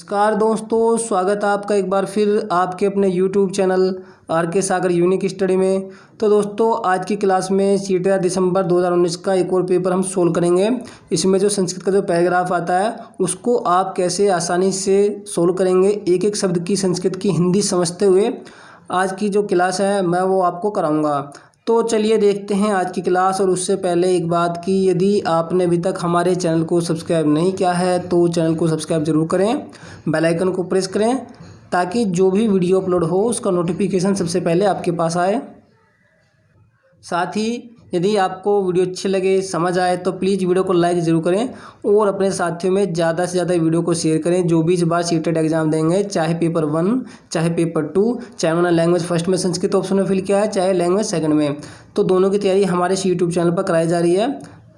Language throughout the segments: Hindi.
नमस्कार दोस्तों, स्वागत है आपका एक बार फिर आपके अपने YouTube चैनल आर के सागर यूनिक स्टडी में। तो दोस्तों, आज की क्लास में सीटेट दिसंबर 2019 का एक और पेपर हम सोल्व करेंगे। इसमें जो संस्कृत का जो पैराग्राफ आता है उसको आप कैसे आसानी से सोल्व करेंगे, एक एक शब्द की संस्कृत की हिंदी समझते हुए आज की जो क्लास है मैं वो आपको कराऊंगा। तो चलिए देखते हैं आज की क्लास। और उससे पहले एक बात कि यदि आपने अभी तक हमारे चैनल को सब्सक्राइब नहीं किया है तो चैनल को सब्सक्राइब जरूर करें, बेल आइकन को प्रेस करें ताकि जो भी वीडियो अपलोड हो उसका नोटिफिकेशन सबसे पहले आपके पास आए। साथ ही यदि आपको वीडियो अच्छे लगे, समझ आए तो प्लीज़ वीडियो को लाइक ज़रूर करें और अपने साथियों में ज़्यादा से ज़्यादा वीडियो को शेयर करें। जो भी इस बार सीटेट एग्जाम देंगे, चाहे पेपर 1 चाहे पेपर 2, चाहे उन्होंने लैंग्वेज फर्स्ट में संस्कृत ऑप्शन में फिल किया है चाहे लैंग्वेज सेकंड में, तो दोनों की तैयारी हमारे यूट्यूब चैनल पर कराई जा रही है।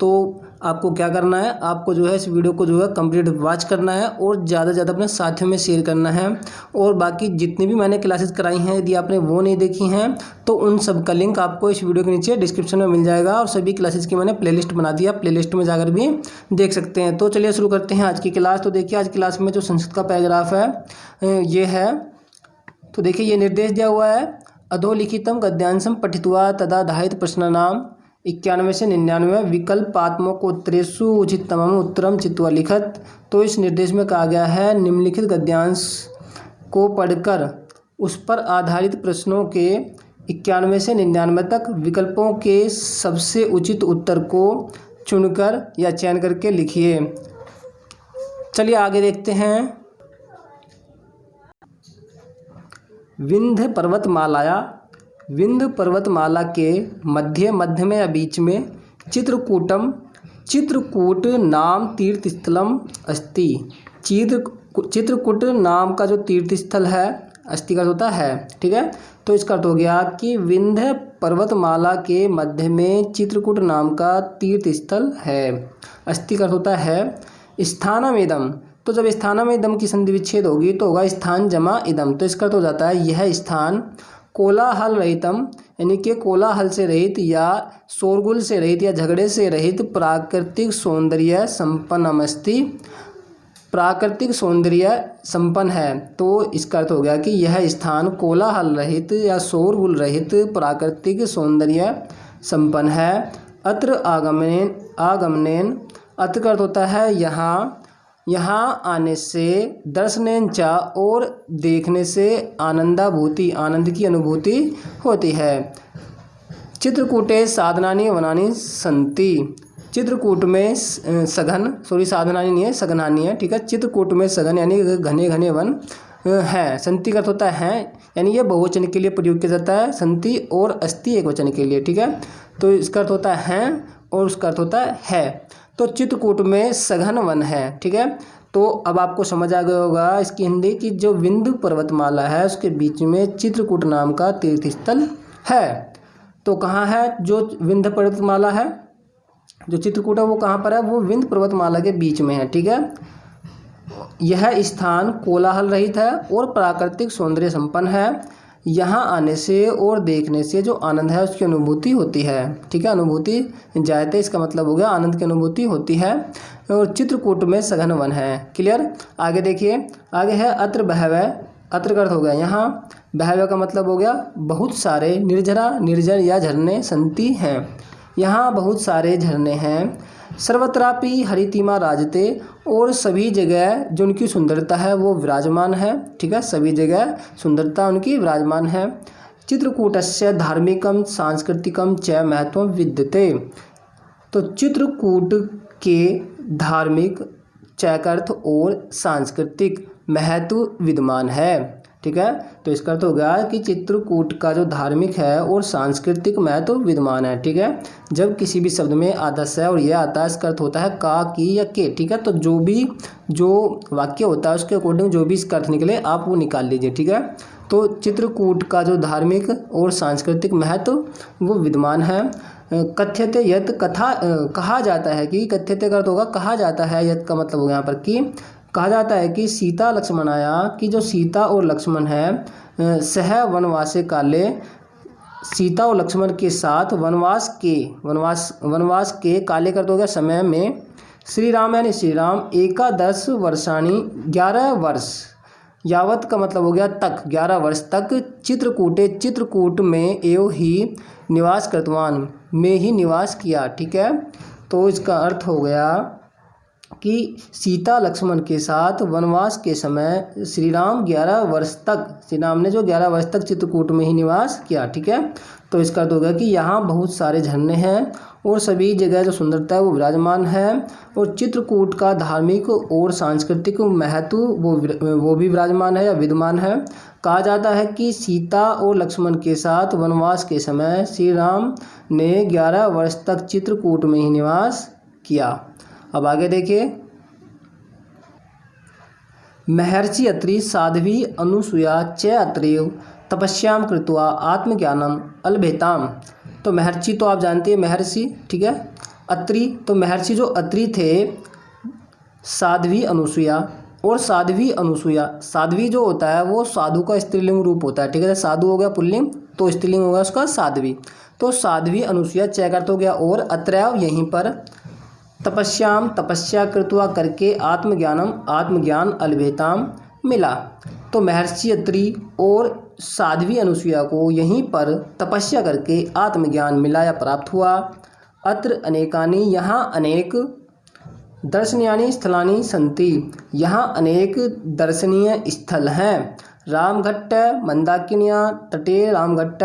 तो आपको क्या करना है, आपको जो है इस वीडियो को जो है कंप्लीट वॉच करना है और ज़्यादा से ज़्यादा अपने साथियों में शेयर करना है। और बाकी जितनी भी मैंने क्लासेस कराई हैं, यदि आपने वो नहीं देखी हैं तो उन सब का लिंक आपको इस वीडियो के नीचे डिस्क्रिप्शन में मिल जाएगा। और सभी क्लासेस की मैंने प्लेलिस्ट बना दिया, प्लेलिस्ट में जाकर भी देख सकते हैं। तो चलिए शुरू करते हैं आज की क्लास। तो देखिए आज क्लास में जो संस्कृत का पैराग्राफ है ये है। तो देखिए ये निर्देश दिया हुआ है, अधोलिखितम गद्यांशम पठित्वा तदा धारित प्रश्नानाम 91 से 99 विकल्पात्मकोत्तरेषु उचिततमम् उत्तरम चित्वा लिखत। तो इस निर्देश में कहा गया है निम्नलिखित गद्यांश को पढ़कर उस पर आधारित प्रश्नों के 91 से 99 तक विकल्पों के सबसे उचित उत्तर को चुनकर या चयन करके लिखिए। चलिए आगे देखते हैं। विंध्य पर्वतमालाया, विंध्य पर्वतमाला के मध्य में या बीच में चित्रकूट नाम तीर्थस्थलम अस्ति। चित्रकूट नाम का जो तीर्थस्थल है, अस्ति का होता है, ठीक है। तो इसका अर्थ हो गया कि विंध्य पर्वतमाला के मध्य में चित्रकूट नाम का तीर्थस्थल है। अस्ति का होता है स्थानम इदम। तो जब स्थानम इदम की संधि विच्छेद होगी तो होगा स्थान जमा इदम। तो इसका अर्थ हो जाता है यह स्थान कोलाहल रहितम, यानी कि कोलाहल से रहित या शोरगुल से रहित या झगड़े से रहित प्राकृतिक सौंदर्य संपन्न अस्ति। प्राकृतिक सौंदर्य संपन्न है। तो इसका अर्थ हो गया कि यह स्थान कोलाहल रहित या शोरगुल रहित प्राकृतिक सौंदर्य संपन्न है। अत्र आगमनेन अत्र का अर्थ होता है यहाँ आने से, दर्शनेन च और देखने से आनंदाभूति, आनंद की अनुभूति होती है। चित्रकूटे साधनानि वनानि सन्ति। चित्रकूट में साधनानि नहीं है, सघनानि है, ठीक है। चित्रकूट में सघन यानी घने घने वन हैं। संति का अर्थ होता है, यानी ये बहुवचन के लिए प्रयोग किया जाता है, संति, और अस्ति एक वचन के लिए, ठीक है। तो इसका अर्थ होता है और उसका अर्थ होता है। तो चित्रकूट में सघन वन है, ठीक है। तो अब आपको समझ आ गया होगा इसकी हिंदी की जो विंध्य पर्वतमाला है उसके बीच में चित्रकूट नाम का तीर्थस्थल है। तो कहाँ है जो विंध्य पर्वतमाला है, जो चित्रकूट है वो कहाँ पर है, वो विंध्य पर्वतमाला के बीच में है, ठीक है। यह स्थान कोलाहल रहित है और प्राकृतिक सौंदर्य संपन्न है। यहाँ आने से और देखने से जो आनंद है उसकी अनुभूति होती है, ठीक है। अनुभूति जायते, इसका मतलब हो गया आनंद की अनुभूति होती है। और चित्रकूट में सघन वन है। क्लियर। आगे देखिए, आगे है अत्र बहवः। अत्र का अर्थ हो गया यहाँ, बहवः का मतलब हो गया बहुत सारे, निर्जर या झरने संति हैं, यहाँ बहुत सारे झरने हैं। सर्वत्रापि हरितिमा राजते, और सभी जगह जो उनकी सुंदरता है वो विराजमान है, ठीक है। सभी जगह सुंदरता उनकी विराजमान है। चित्रकूटस्य धार्मिकम सांस्कृतिकम च महत्वम विद्यते। तो चित्रकूट के धार्मिक च का अर्थ और सांस्कृतिक महत्व विद्यमान है, ठीक है। तो इसका अर्थ हो गया कि चित्रकूट का जो धार्मिक है और सांस्कृतिक महत्व विद्यमान है, ठीक है। जब किसी भी शब्द में आदर्श है और यह आता है, इसका अर्थ होता है का, की या के, ठीक है। तो जो वाक्य होता है उसके अकॉर्डिंग जो भी इसका अर्थ निकले आप वो निकाल लीजिए, ठीक है। तो चित्रकूट का जो धार्मिक और सांस्कृतिक महत्व वो विद्यमान है। कथ्यते यत्, कहा जाता है कि, कथ्यते का अर्थ होगा कहा जाता है, यत् का मतलब होगा यहाँ पर कि कहा जाता है कि सीता लक्ष्मणाया, कि जो सीता और लक्ष्मण है सह वनवासे काले, सीता और लक्ष्मण के साथ वनवास के काले कर दोगे समय में श्री राम यानी श्री राम 11 वर्षाणी 11 वर्ष, यावत का मतलब हो गया तक, 11 वर्ष तक, चित्रकूटे चित्रकूट में एव ही निवास कृतवान, में ही निवास किया। ठीक है, तो इसका अर्थ हो गया कि सीता लक्ष्मण के साथ वनवास के समय श्री राम 11 वर्ष तक, श्री राम ने जो 11 वर्ष तक चित्रकूट में ही निवास किया। ठीक है, तो इसका अर्थ होगा कि यहाँ बहुत सारे झरने हैं और सभी जगह जो सुंदरता है वो विराजमान है, और चित्रकूट का धार्मिक और सांस्कृतिक महत्व वो भी विराजमान है या विद्यमान है। कहा जाता है कि सीता और लक्ष्मण के साथ वनवास के समय श्री राम ने 11 वर्ष तक चित्रकूट में ही निवास किया। अब आगे देखिए, महर्षि अत्रि साध्वी अनुसुया च अत्रेव तपस्याम कृत्वा आत्मज्ञानम अलभेताम। तो महर्षि तो आप जानते हैं महर्षि, ठीक है। अत्रि, तो महर्षि जो अत्रि थे, साध्वी अनुसुया, और साध्वी अनुसुया, साध्वी जो होता है वो साधु का स्त्रीलिंग रूप होता है। ठीक है, साधु हो गया पुल्लिंग, तो स्त्रीलिंग होगा उसका साध्वी। तो साध्वी अनुसुया चय अर्थ हो गया, और अत्रैव यहीं पर, तपस्याम तपस्या कृत्वा करके, आत्मज्ञानम आत्मज्ञान, अलभेताम मिला। तो महर्षि अत्रि और साध्वी अनुसुया को यहीं पर तपस्या करके आत्मज्ञान मिला या प्राप्त हुआ। अत्र अनेकानि, यहाँ अनेक, दर्शनीयानि स्थलानि सन्ति, यहाँ अनेक दर्शनीय स्थल हैं। रामघट्ट मंदाकिन्या तटे रामघट्ट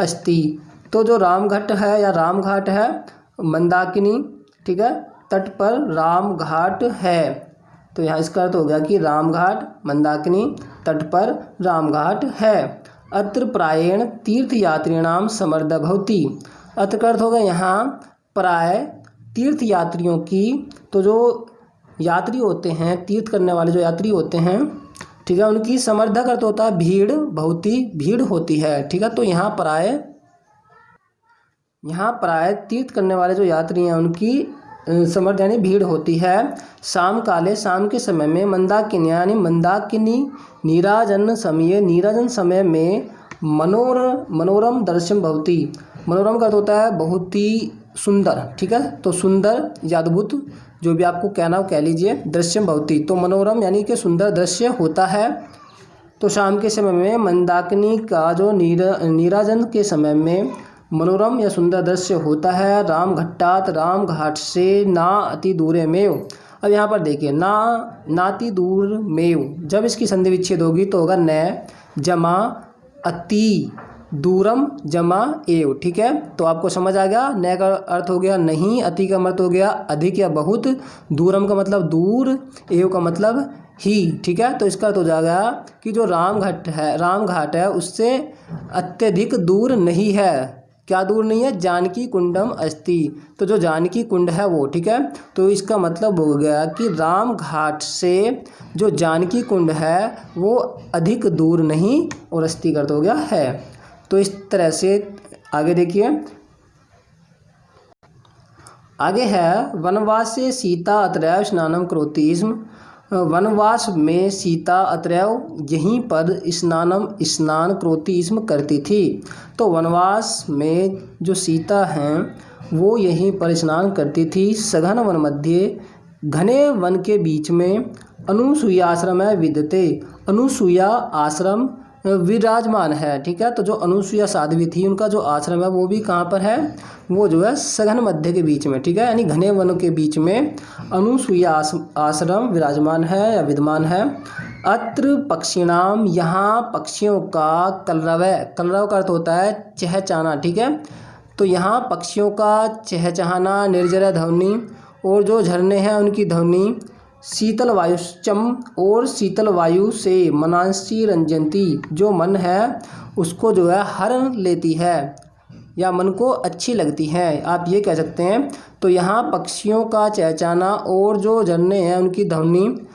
अस्ति। तो जो रामघट्ट है या रामघाट है मंदाकिनी, ठीक है, तट पर राम घाट है। तो यहाँ इसका अर्थ हो गया कि रामघाट मंदाकिनी तट पर रामघाट है। अत्र प्रायेण तीर्थयात्रिणाम समर्द भवति। अत्र का अर्थ होगा यहाँ प्राय तीर्थयात्रियों की, तो जो यात्री होते हैं, तीर्थ करने वाले जो यात्री होते हैं, ठीक है, उनकी समर्धक अर्थ होता है भीड़, बहुती भीड़ होती है। ठीक है, तो यहाँ प्राय तीर्थ करने वाले जो यात्री हैं उनकी समर्थ यानी भीड़ होती है। शाम काले, शाम के समय में, मंदाकिनी यानी मंदाकिनी नीराजन समय, नीराजन समय में, मनोरम दर्शन भवति। मनोरम का अर्थ होता है बहुत ही सुंदर। ठीक है, तो सुंदर या अद्भुत, जो भी आपको कहना हो कह लीजिए, दृश्यम भवति, तो मनोरम यानी कि सुंदर दृश्य होता है। तो शाम के समय में मंदाकिनी का जो नीराजन के समय में मनोरम या सुंदर दृश्य होता है। रामघट्टात, राम घाट से, ना अति दूरे मेव। अब यहाँ पर देखिए, नाति दूर मेव, जब इसकी संधि विच्छेद होगी तो होगा न जमा अति दूरम जमा एव। ठीक है, तो आपको समझ आ गया। न का अर्थ हो गया नहीं, अति का अर्थ हो गया अधिक या बहुत, दूरम का मतलब दूर, एव का मतलब ही। ठीक है, तो इसका अर्थ हो जाएगा कि जो रामघाट है उससे अत्यधिक दूर नहीं है। क्या दूर नहीं है? जानकी कुंडम अस्ति, तो जो जानकी कुंड है वो। ठीक है, तो इसका मतलब हो गया कि राम घाट से जो जानकी कुंड है वो अधिक दूर नहीं, और अस्ति का अर्थ हो गया है। तो इस तरह से आगे देखिए, आगे है वनवास से सीता अत्रैव स्नानम करोति स्म। वनवास में सीता अत्रैव यहीं पर स्नान करोति स्म करती थी। तो वनवास में जो सीता हैं वो यहीं पर स्नान करती थी। सघन वन मध्य, घने वन के बीच में, अनुसुईया आश्रम है विद्यते, अनुसुईया आश्रम विराजमान है। ठीक है, तो जो अनुसुईया साध्वी थी उनका जो आश्रम है वो भी कहाँ पर है? वो जो है सघन मध्य के बीच में। ठीक है, यानी घने वनों के बीच में अनुसुईया आश्रम विराजमान है या विद्यमान है। अत्र पक्षिणाम, यहाँ पक्षियों का कलरव है। कलरव का अर्थ होता है चहचहाना। ठीक है, तो यहाँ पक्षियों का चहचहाना, निर्जर ध्वनि, और जो झरने हैं उनकी ध्वनि, शीतल वायुश्चम, और शीतल वायु से, मनांसी रंजंती, जो मन है उसको जो है हर लेती है या मन को अच्छी लगती हैं, आप ये कह सकते हैं। तो यहाँ पक्षियों का चहचहाना और जो झरने हैं उनकी ध्वनि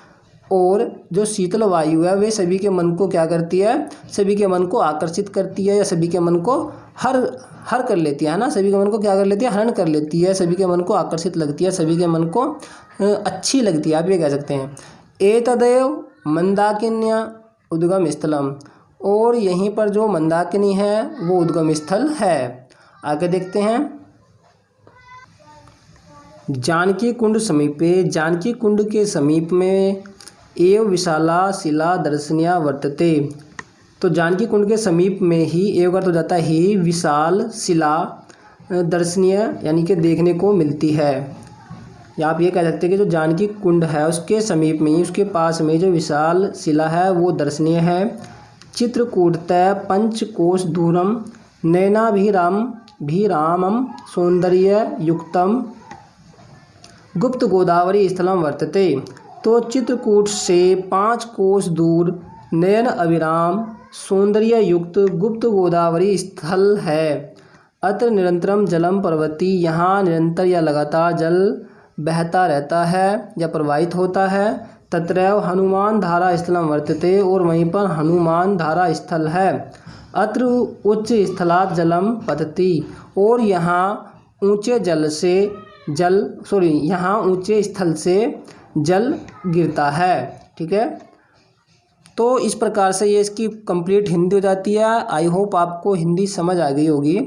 और जो शीतल वायु है वे सभी के मन को क्या करती है? सभी के मन को आकर्षित करती है, या सभी के मन को हर कर लेती है ना। सभी के मन को क्या कर लेती है? हरण कर लेती है। सभी के मन को आकर्षित लगती है, सभी के मन को अच्छी लगती है, आप ये कह सकते हैं। एतदेव मंदाकिन्या उद्गम स्थलम, और यहीं पर जो मंदाकिनी है वो उद्गम स्थल है। आगे देखते हैं, जानकी कुंड समीपे, जानकी कुंड के समीप में एव विशाला शिला दर्शनीया वर्तते। तो जानकी कुंड के समीप में ही एव अर्थ हो जाता है ही, विशाल शिला दर्शनीय यानी कि देखने को मिलती है। या आप ये कह सकते हैं कि जो जानकी कुंड है उसके समीप में ही, उसके पास में जो विशाल शिला है वो दर्शनीय है। चित्रकूटतः पंचकोश दूरम नयनाभिरामं सौंदर्य युक्तम गुप्त गोदावरी स्थलम वर्तते। तो चित्रकूट से 5 कोस दूर नयन अभिराम सौंदर्य युक्त गुप्त गोदावरी स्थल है। अत्र निरंतरम जलम पर्वती, यहाँ निरंतर या लगातार जल बहता रहता है या प्रवाहित होता है। तत्रैव हनुमान धारा स्थलम वर्तते, और वहीं पर हनुमान धारा स्थल है। अत्र उच्च स्थलात् जलम पतति, और यहाँ ऊंचे स्थल से जल गिरता है। ठीक है, तो इस प्रकार से ये इसकी कंप्लीट हिंदी हो जाती है। आई होप आपको हिंदी समझ आ गई होगी।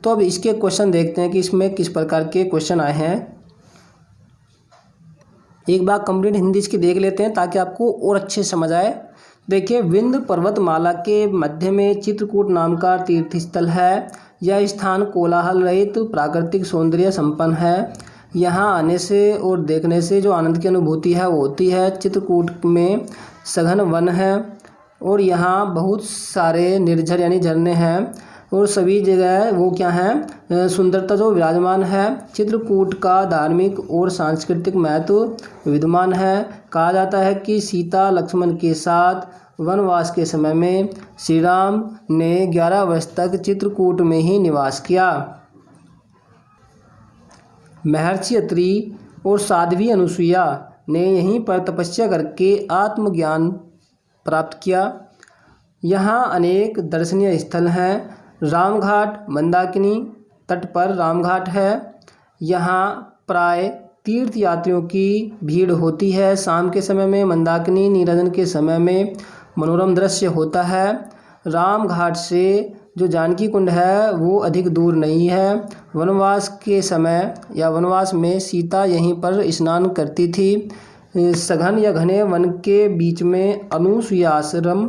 तो अब इसके क्वेश्चन देखते हैं कि इसमें किस प्रकार के क्वेश्चन आए हैं। एक बार कंप्लीट हिंदी इसकी देख लेते हैं ताकि आपको और अच्छे समझ आए। देखिए, विंध्य पर्वतमाला के मध्य में चित्रकूट नाम का तीर्थ स्थल है। यह स्थान कोलाहल रहित प्राकृतिक सौंदर्य संपन्न है। यहाँ आने से और देखने से जो आनंद की अनुभूति है वो होती है। चित्रकूट में सघन वन है और यहाँ बहुत सारे निर्झर यानी झरने हैं, और सभी जगह वो क्या है, सुंदरता जो विराजमान है। चित्रकूट का धार्मिक और सांस्कृतिक महत्व विद्यमान है। कहा जाता है कि सीता लक्ष्मण के साथ वनवास के समय में श्री राम ने 11 वर्ष तक चित्रकूट में ही निवास किया। महर्षि अत्रि और साध्वी अनुसुईया ने यहीं पर तपस्या करके आत्मज्ञान प्राप्त किया। यहाँ अनेक दर्शनीय स्थल हैं। रामघाट, मंदाकिनी तट पर रामघाट है। यहाँ प्राय तीर्थ यात्रियों की भीड़ होती है। शाम के समय में मंदाकिनी नीराजन के समय में मनोरम दृश्य होता है। रामघाट से जो जानकी कुंड है वो अधिक दूर नहीं है। वनवास के समय या वनवास में सीता यहीं पर स्नान करती थी। सघन या घने वन के बीच में अनुसुईया आश्रम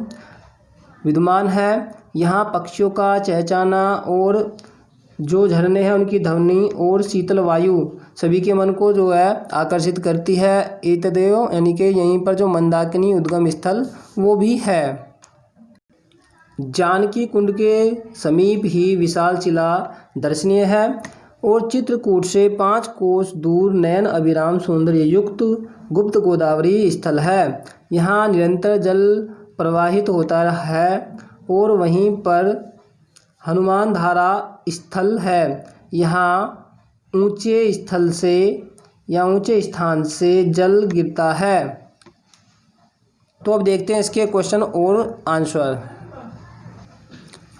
विद्यमान है। यहाँ पक्षियों का चहचहाना और जो झरने हैं उनकी ध्वनि और शीतल वायु सभी के मन को जो है आकर्षित करती है। एतदेव यानी कि यहीं पर जो मंदाकिनी उद्गम स्थल वो भी है। जानकी कुंड के समीप ही विशाल शिला दर्शनीय है और चित्रकूट से 5 कोस दूर नयन अभिराम सौंदर्य युक्त गुप्त गोदावरी स्थल है। यहाँ निरंतर जल प्रवाहित होता है और वहीं पर हनुमान धारा स्थल है। यहाँ ऊंचे स्थान से जल गिरता है। तो अब देखते हैं इसके क्वेश्चन और आंसर।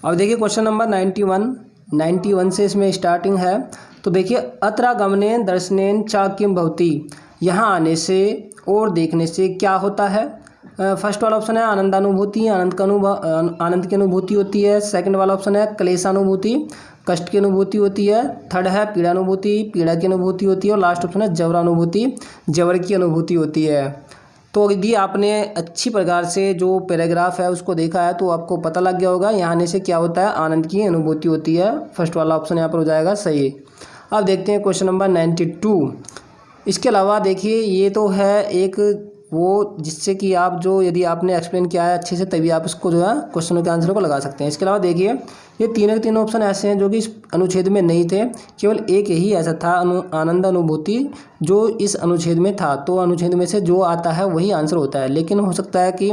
अब देखिए क्वेश्चन नंबर 91 से इसमें स्टार्टिंग है। तो देखिए, अत्रागमनेन दर्शनेन चा किम भवति, यहाँ आने से और देखने से क्या होता है। फर्स्ट वाला ऑप्शन है आनंदानुभूति, आनंद की अनुभूति होती है। सेकंड वाला ऑप्शन है क्लेशानुभूति, कष्ट की अनुभूति होती है। थर्ड है पीड़ानुभूति, पीड़ा की अनुभूति होती है। और लास्ट ऑप्शन है जवरानुभूति, जवर की अनुभूति होती है। तो यदि आपने अच्छी प्रकार से जो पैराग्राफ है उसको देखा है तो आपको पता लग गया होगा यहाँ आने से क्या होता है, आनंद की अनुभूति होती है। फर्स्ट वाला ऑप्शन यहाँ पर हो जाएगा सही। अब देखते हैं क्वेश्चन नंबर 92। इसके अलावा देखिए, ये तो है एक वो जिससे कि आप जो यदि आपने एक्सप्लेन किया है अच्छे से तभी आप इसको जो है क्वेश्चनों के आंसर को लगा सकते हैं। इसके अलावा देखिए, ये तीनों के तीनों ऑप्शन ऐसे हैं जो कि इस अनुच्छेद में नहीं थे, केवल एक ही ऐसा था आनंद अनुभूति जो इस अनुच्छेद में था। तो अनुच्छेद में से जो आता है वही आंसर होता है। लेकिन हो सकता है कि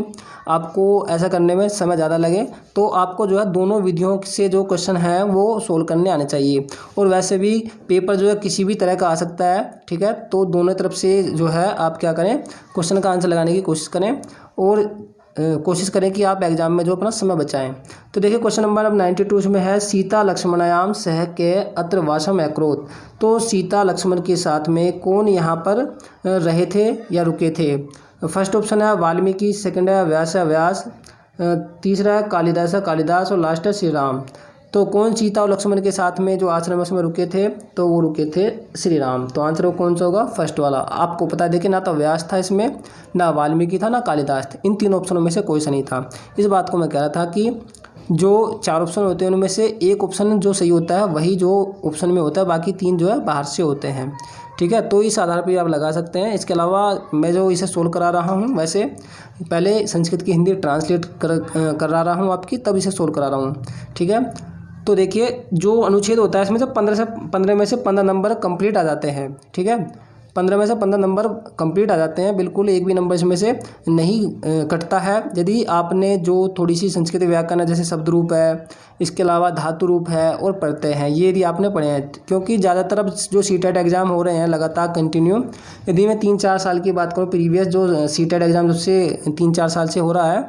आपको ऐसा करने में समय ज़्यादा लगे, तो आपको जो है दोनों विधियों से जो क्वेश्चन है वो सोल्व करने आने चाहिए। और वैसे भी पेपर जो है किसी भी तरह का आ सकता है, ठीक है। तो दोनों तरफ से जो है आप क्या करें, क्वेश्चन का आंसर लगाने की कोशिश करें और कोशिश करें कि आप एग्जाम में जो अपना समय बचाएं। तो देखिए क्वेश्चन नंबर अब 92 में है, सीता लक्ष्मणायाम सह के अत्र वासम अकरोत। तो सीता लक्ष्मण के साथ में कौन यहाँ पर रहे थे या रुके थे। फर्स्ट ऑप्शन है वाल्मीकि, सेकंड है व्यास, तीसरा है कालिदास और लास्ट है श्री राम। तो कौन सीता और लक्ष्मण के साथ में जो आश्रम में रुके थे, तो वो रुके थे श्री राम। तो आंसर कौन सा होगा, फर्स्ट वाला। आपको पता है देखिए, ना तो व्यास था इसमें, ना वाल्मीकि था, ना कालिदास था, इन तीन ऑप्शनों में से कोई सा नहीं था। इस बात को मैं कह रहा था कि जो 4 ऑप्शन होते हैं उनमें से एक ऑप्शन जो सही होता है वही जो ऑप्शन में होता है, बाकी 3 जो है बाहर से होते हैं, ठीक है। तो इस आधार पर आप लगा सकते हैं। इसके अलावा मैं जो इसे सोल्व करा रहा हूँ, वैसे पहले संस्कृत की हिंदी ट्रांसलेट कर रहा हूँ आपकी, तब इसे सोल्व करा रहा हूँ, ठीक है। तो देखिए जो अनुच्छेद होता है इसमें से 15 में से 15 नंबर कंप्लीट आ जाते हैं, ठीक है। 15 में से 15 नंबर कंप्लीट आ जाते हैं, बिल्कुल एक भी नंबर इसमें से नहीं कटता है। यदि आपने जो थोड़ी सी संस्कृत व्याकरण है, जैसे शब्द रूप है, इसके अलावा धातु रूप है और प्रत्यय हैं, ये यदि आपने पढ़े हैं, क्योंकि ज़्यादातर अब जो सीटेट एग्ज़ाम हो रहे हैं लगातार कंटिन्यू, यदि मैं 3-4 साल की बात करूँ, प्रीवियस जो सीटेट एग्ज़ाम जिससे 3-4 साल से हो रहा है,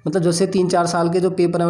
मतलब जैसे 3-4 साल के जो पेपर हैं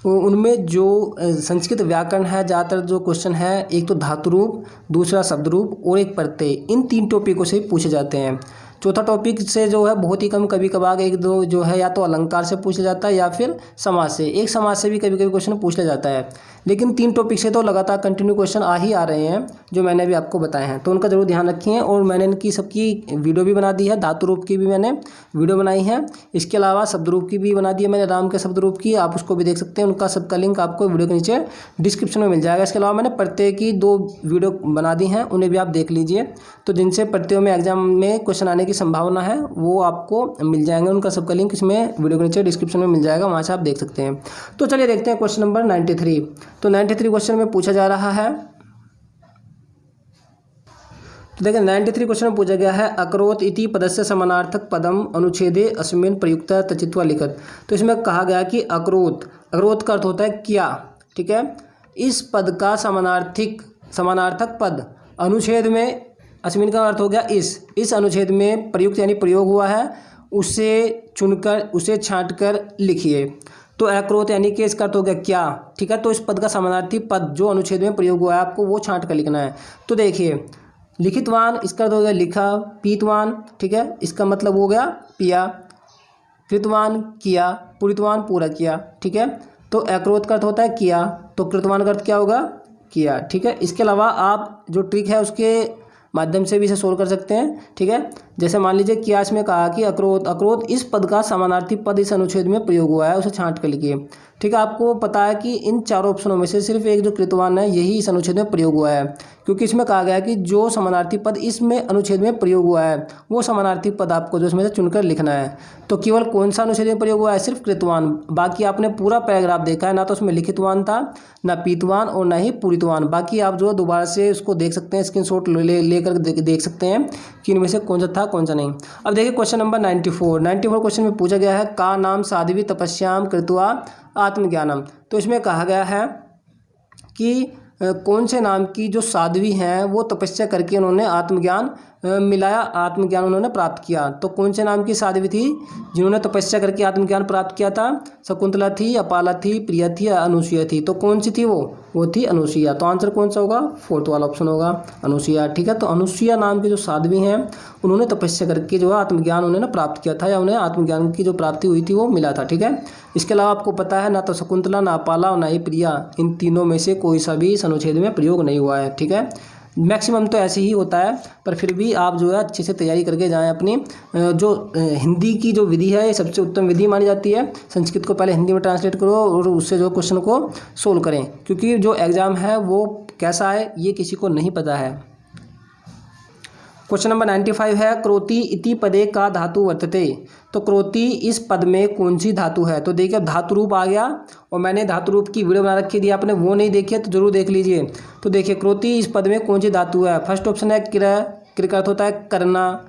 उनमें जो संस्कृत व्याकरण है, ज़्यादातर जो क्वेश्चन है, एक तो धातु रूप, दूसरा शब्द रूप और एक प्रत्यय, इन 3 टॉपिकों से पूछे जाते हैं। चौथा टॉपिक से जो है बहुत ही कम, कभी कभार 1-2 जो है या तो अलंकार से पूछ लिया जाता है या फिर समाज से, एक समाज से भी कभी कभी क्वेश्चन पूछ लिया जाता है। लेकिन 3 टॉपिक से तो लगातार कंटिन्यू क्वेश्चन आ ही आ रहे हैं, जो मैंने अभी आपको बताए हैं, तो उनका जरूर ध्यान रखिए। और मैंने इनकी सबकी वीडियो भी बना दी है, धातु रूप की भी मैंने वीडियो बनाई है, इसके अलावा शब्द रूप की भी बना दी है मैंने, राम के शब्द रूप की, आप उसको भी देख सकते हैं। उनका सबका लिंक आपको वीडियो के नीचे डिस्क्रिप्शन में मिल जाएगा। इसके अलावा मैंने प्रत्यय की 2 वीडियो बना दी हैं, उन्हें भी आप देख लीजिए। तो जिनसे प्रत्ययों में एग्जाम में क्वेश्चन आने की संभावना है वो आपको मिल जाएंगे, उनका सबका लिंक इसमें वीडियो के नीचे डिस्क्रिप्शन में मिल जाएगा, वहाँ से आप देख सकते हैं। तो चलिए देखते हैं क्वेश्चन नंबर 93। तो 93 क्वेश्चन में पूछा जा रहा है, तो देखिए 93 क्वेश्चन में पूछा गया है, अकरोत इति पदस्य समानार्थक पदम अनुच्छेदे अस्मिन् प्रयुक्त तचित्वा लिखत। तो इसमें कहा गया कि अकरोत, अकरोत का अर्थ होता है क्या, ठीक है। इस पद का समानार्थक पद अनुच्छेद में, अस्मिन का अर्थ हो गया इस अनुच्छेद में प्रयुक्त यानी प्रयोग हुआ है, उसे चुनकर, उसे छांटकर लिखिए। तो अकरोत यानी कि इसका अर्थ हो गया क्या, ठीक है। तो इस पद का समानार्थी पद जो अनुच्छेद में प्रयोग हुआ है आपको वो छांट कर लिखना है। तो देखिए लिखितवान, इसका अर्थ हो गया लिखा, पीतवान, ठीक है, इसका मतलब हो गया पिया, कृतवान किया, पूरितवान पूरा किया, ठीक है। तो अकरोत का अर्थ होता है किया, तो कृतवान का अर्थ क्या होगा, किया, ठीक है। इसके अलावा आप जो ट्रिक है उसके माध्यम से भी इसे सोल्व कर सकते हैं, ठीक है। जैसे मान लीजिए किया इसमें कहा कि अकरोत इस पद का समानार्थी पद इस अनुच्छेद में प्रयोग हुआ है, उसे छांट कर लिखिए, ठीक है। आपको पता है कि इन 4 ऑप्शनों में से सिर्फ एक जो कृतवान है यही इस अनुच्छेद में प्रयोग हुआ है, क्योंकि इसमें कहा गया है कि जो समानार्थी पद इसमें अनुच्छेद में प्रयोग हुआ है वो समानार्थी पद आपको जो इसमें से चुनकर लिखना है। तो केवल कौन सा अनुच्छेद में प्रयोग हुआ है, सिर्फ कृतवान। बाकी आपने पूरा पैराग्राफ देखा है, ना तो उसमें लिखितवान था, ना पीतवान और ना ही पूरितवान। बाकी आप जो दोबारा से उसको देख सकते हैं, स्क्रीनशॉट लेकर देख सकते हैं कि इनमें से कौन सा था कौन सा नहीं। अब देखिए क्वेश्चन नंबर 94 क्वेश्चन में पूछा गया है, का नाम साध्वी तपस्याम कृत्वा आत्मज्ञानम। तो इसमें कहा गया है कि कौन से नाम की जो साध्वी हैं वो तपस्या करके उन्होंने आत्मज्ञान मिलाया, आत्मज्ञान उन्होंने प्राप्त किया। तो कौन से नाम की साध्वी थी जिन्होंने तपस्या करके आत्मज्ञान प्राप्त किया था, शकुंतला थी, अपाला थी, प्रिया थी, अनुसुईया थी। तो कौन सी थी वो थी अनुसुईया। तो आंसर कौन सा होगा, 4th वाला ऑप्शन होगा, अनुसुईया, ठीक है। तो अनुसुईया नाम की जो साध्वी हैं उन्होंने तपस्या करके जो है आत्मज्ञान उन्होंने प्राप्त किया था, या उन्हें आत्मज्ञान की जो प्राप्ति हुई थी वो मिला था, ठीक है। इसके अलावा आपको पता है ना तो शकुंतला, ना अपाला और ना ही प्रिया, इन तीनों में से कोई सा भी इस अनुच्छेद में प्रयोग नहीं हुआ है, ठीक है। मैक्सिमम तो ऐसे ही होता है, पर फिर भी आप जो है अच्छे से तैयारी करके जाएं। अपनी जो हिंदी की जो विधि है ये सबसे उत्तम विधि मानी जाती है। संस्कृत को पहले हिंदी में ट्रांसलेट करो और उससे जो क्वेश्चन को सोल्व करें, क्योंकि जो एग्ज़ाम है वो कैसा है ये किसी को नहीं पता है। क्वेश्चन नंबर 95 है, क्रोति इति पदे का धातु वर्तते। तो क्रोति इस पद में कौन सी धातु है। तो देखिए धातु रूप आ गया, और मैंने धातु रूप की वीडियो बना रखी थी, आपने वो नहीं देखी है तो जरूर देख लीजिए। तो देखिए क्रोति इस पद में कौन सी धातु है। फर्स्ट ऑप्शन है क्र का अर्थ होता है करना,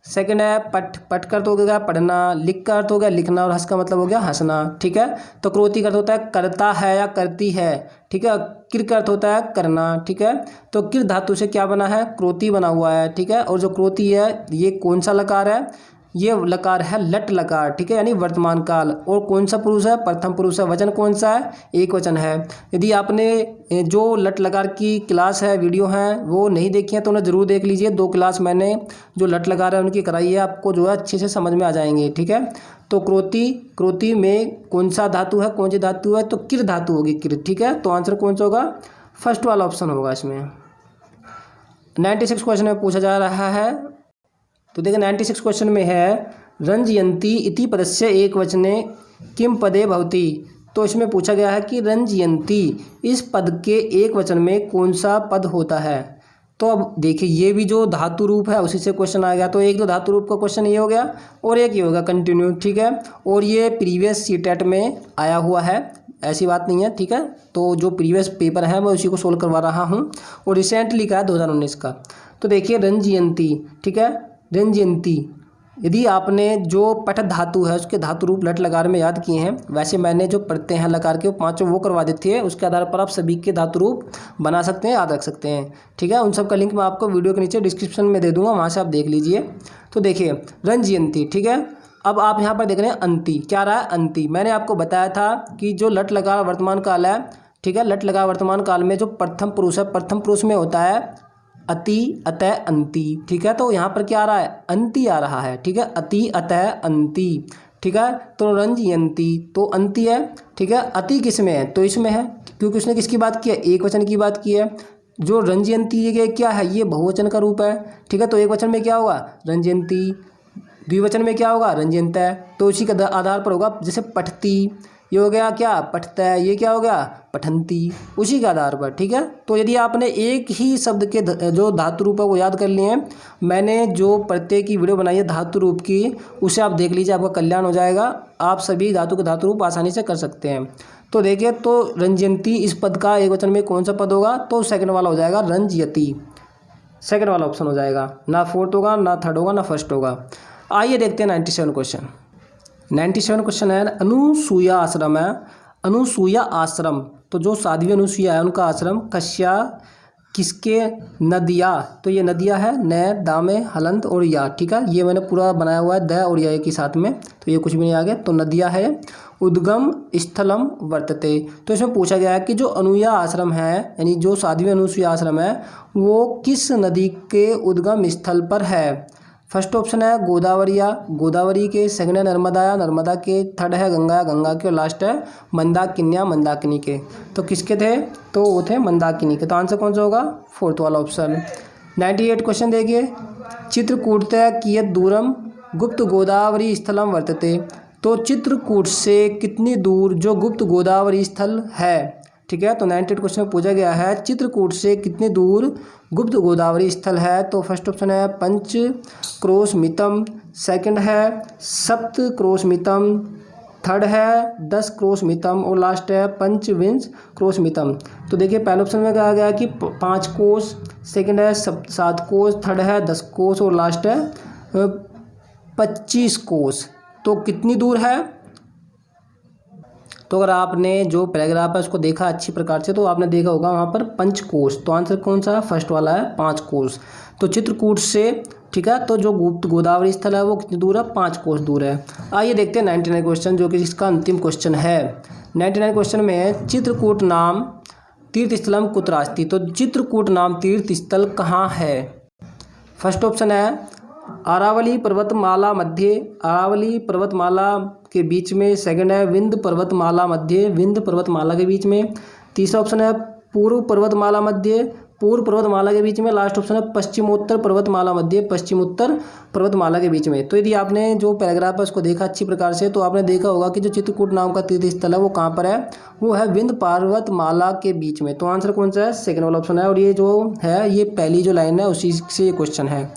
सेकंड है पट का अर्थ हो गया पढ़ना, लिख का अर्थ हो गया लिखना, और हंस का मतलब हो गया हंसना, ठीक है। तो क्रोति का अर्थ होता है करता है या करती है, ठीक है। किर का अर्थ होता है करना, ठीक है। तो किर धातु से क्या बना है, क्रोति बना हुआ है, ठीक है। और जो क्रोति है ये कौन सा लकार है, ये लकार है लट लकार, ठीक है, यानी वर्तमान काल। और कौन सा पुरुष है? प्रथम पुरुष है। वचन कौन सा है? एक वचन है। यदि आपने जो लट लकार की क्लास है, वीडियो है, वो नहीं देखी है तो उन्हें ज़रूर देख लीजिए। 2 क्लास मैंने जो लट लकार है उनकी कराई है, आपको जो है अच्छे से समझ में आ जाएंगे, ठीक है। तो क्रोती में कौन सा धातु है, कौन सी धातु है? तो किर धातु होगी, किर, ठीक है। तो आंसर कौन सा होगा? फर्स्ट वाला ऑप्शन होगा इसमें। 96 क्वेश्चन में पूछा जा रहा है। तो देखिए 96 क्वेश्चन में है रंजयंती इति पदस्य एक वचने किम पदे भवति। तो इसमें पूछा गया है कि रंजयंती इस पद के एक वचन में कौन सा पद होता है। तो अब देखिए ये भी जो धातु रूप है उसी से क्वेश्चन आ गया। तो एक तो धातु रूप का क्वेश्चन ये हो गया और एक ये होगा कंटिन्यू, ठीक है। और ये प्रीवियस सीटेट में आया हुआ है, ऐसी बात नहीं है, ठीक है। तो जो प्रीवियस पेपर है मैं उसी को सोल्व करवा रहा हूँ और रिसेंटली का है 2019 का। तो देखिए रंजयंती, ठीक है, रंजयंती। यदि आपने जो पठ धातु है उसके धातु रूप लट लकार में याद किए हैं, वैसे मैंने जो पढ़ते हैं लकार के वो 5 वो करवा देती है। उसके आधार पर आप सभी के धातु रूप बना सकते हैं, याद रख सकते हैं, ठीक है। उन सब का लिंक मैं आपको वीडियो के नीचे डिस्क्रिप्शन में दे दूंगा, वहाँ से आप देख लीजिए। तो देखिए रंजयंती, ठीक है। अब आप यहाँ पर देख रहे हैं अंति, क्या रहा है? अंति। मैंने आपको बताया था कि जो लट लकार वर्तमान काल है, ठीक है, लट लकार वर्तमान काल में जो प्रथम पुरुष है, प्रथम पुरुष में होता है अति अतः अंति, ठीक है। तो यहाँ पर क्या आ रहा है? अंति आ रहा है, ठीक है, अति अतः अंति, ठीक है। तो रंजयंती तो अंति है, ठीक है। अति किस में है? तो इसमें है, क्योंकि उसने किसकी बात की है? एक वचन की बात की है। जो रंजयंती ये क्या है? ये बहुवचन का रूप है, ठीक है। तो एक वचन में क्या होगा? रंजयंती। द्विवचन में क्या होगा? रंजयंता। तो इसी के आधार पर होगा, जैसे पठती, ये हो गया क्या? पठता। ये क्या हो गया? पठंती, उसी के आधार पर, ठीक है। तो यदि आपने एक ही शब्द के जो धातु रूप है वो याद कर लिए हैं, मैंने जो प्रत्यय की वीडियो बनाई है धातु रूप की, उसे आप देख लीजिए, आपका कल्याण हो जाएगा। आप सभी धातु के धातु रूप आसानी से कर सकते हैं। तो देखिए, तो रंजयंती इस पद का एक वचन में कौन सा पद होगा? तो सेकंड वाला हो जाएगा, रंजयती। सेकंड वाला ऑप्शन हो जाएगा, ना फोर्थ होगा, ना थर्ड होगा, ना फर्स्ट होगा। आइए देखते हैं 97 क्वेश्चन। 97 क्वेश्चन है अनुसूया आश्रम है। अनुसूया आश्रम, तो जो साध्वी अनुसूया है उनका आश्रम कश्या किसके नदिया। तो ये नदिया है, न, दामे, हलंत और या, ठीक है। ये मैंने पूरा बनाया हुआ है द और या के साथ में, तो ये कुछ भी नहीं आ गया। तो नदिया है उद्गम स्थलम वर्तते। तो इसमें पूछा गया है कि जो अनुया आश्रम है, यानी जो साध्वी अनुसूया आश्रम है, वो किस नदी के उद्गम स्थल पर है। फर्स्ट ऑप्शन है गोदावरिया, गोदावरी के। सेकंड है नर्मदाया, नर्मदा के। थर्ड है गंगा, गंगा के। और लास्ट है मंदाकिन्या, मंदाकिनी के। तो किसके थे? तो वो थे मंदाकिनी के। तो आंसर कौन सा होगा? फोर्थ वाला ऑप्शन। 98 क्वेश्चन देखिए, चित्रकूट कियत् दूरम गुप्त गोदावरी स्थलम वर्तते। तो चित्रकूट से कितनी दूर जो गुप्त गोदावरी स्थल है, ठीक है। तो 98 क्वेश्चन में पूछा गया है चित्रकूट से कितनी दूर गुप्त गोदावरी स्थल है। तो फर्स्ट ऑप्शन है पंच क्रोश मितम, सेकंड है सप्त क्रोश मितम, थर्ड है 10 क्रोश मितम और लास्ट है पंचविंश क्रोश मितम। तो देखिए पहले ऑप्शन में कहा गया कि 5 कोस, सेकंड है 7 कोस, थर्ड है 10 कोस और लास्ट है 25 कोस। तो कितनी दूर है? तो अगर आपने जो पैराग्राफ है उसको देखा अच्छी प्रकार से, तो आपने देखा होगा वहाँ पर 5 कोस। तो आंसर कौन सा है? फर्स्ट वाला है 5 कोस। तो चित्रकूट से, ठीक है, तो जो गुप्त गोदावरी स्थल है वो कितनी दूर है? 5 कोस दूर है। आइए देखते हैं 99 क्वेश्चन, जो कि इसका अंतिम क्वेश्चन है। 99 क्वेश्चन में चित्रकूट नाम तीर्थस्थलम कुत्र अस्ति। तो चित्रकूट नाम तीर्थस्थल कहाँ है? फर्स्ट ऑप्शन है अरावली पर्वतमाला मध्य, अरावली पर्वतमाला के बीच में। सेकंड है विंध्य पर्वतमाला मध्य, विंध्य पर्वतमाला के बीच में। तीसरा ऑप्शन है पूर्व पर्वतमाला मध्य, पूर्व पर्वतमाला के बीच में। लास्ट ऑप्शन है पश्चिमोत्तर पर्वतमाला मध्य, पश्चिमोत्तर पर्वतमाला के बीच में। तो यदि आपने जो पैराग्राफ है उसको देखा अच्छी प्रकार से, तो आपने देखा होगा कि जो चित्रकूट नाम का तीर्थ स्थल है वो कहाँ पर है? वो है विंध्य पर्वतमाला के बीच में। तो आंसर कौन सा है? सेकंड वाला ऑप्शन है। और ये जो है ये पहली जो लाइन है उसी से ये क्वेश्चन है।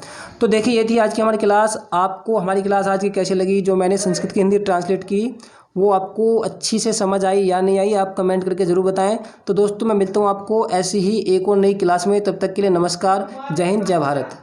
तो देखिए ये थी आज की हमारी क्लास। आपको हमारी क्लास आज की कैसी लगी? जो मैंने संस्कृत की हिंदी ट्रांसलेट की वो आपको अच्छी से समझ आई या नहीं आई, आप कमेंट करके ज़रूर बताएं। तो दोस्तों मैं मिलता हूँ आपको ऐसी ही एक और नई क्लास में। तब तक के लिए नमस्कार, जय हिंद, जय भारत।